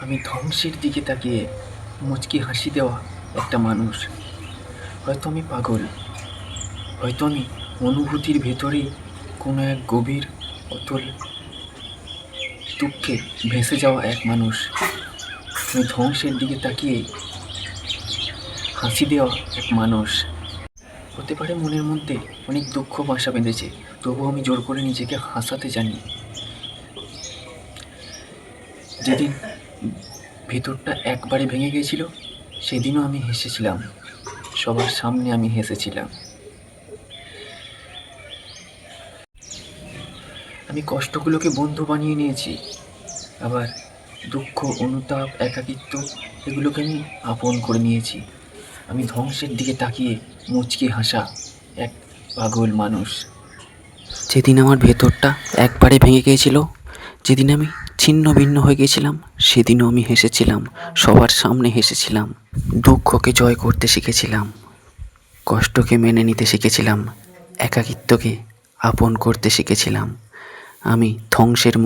আমি ধ্বংসের দিকে তাকিয়ে মুচকি হাসি দেওয়া একটা মানুষ। হয়তো আমি পাগল, হয়তো আমি অনুভূতির ভেতরে কোনো এক গভীর অতল দুঃখে ভেসে যাওয়া এক মানুষ। আমি ধ্বংসের দিকে তাকিয়ে হাসি দেওয়া এক মানুষ। হতে পারে মনের মধ্যে অনেক দুঃখ বাসা বেঁধেছে, তবুও আমি জোর করে নিজেকে হাসাতে জানি। যেদিন ভেতরটা একবারে ভেঙে গিয়েছিল, সেদিনও আমি হেসেছিলাম, সবার সামনে আমি হেসেছিলাম। আমি কষ্টগুলোকে বন্ধু বানিয়ে নিয়েছি, আবার দুঃখ, অনুতাপ, একাকিত্ব এগুলোকে আমি আপন করে নিয়েছি। আমি ধ্বংসের দিকে তাকিয়ে মুচকি হাসা এক পাগল মানুষ। যেদিন আমার ভেতরটা একবারে ভেঙে গিয়েছিল, যেদিন আমি ছিন্ন ভিন্ন হয়ে গিয়েছিলাম, সেদিনও আমি হেসেছিলাম, সবার সামনে হেসেছিলাম। দুঃখকে জয় করতে শিখেছিলাম, কষ্টকে মেনে নিতে শিখেছিলাম, একাকিত্বকে আপন করতে শিখেছিলাম। আমি ধ্বংসের মুখ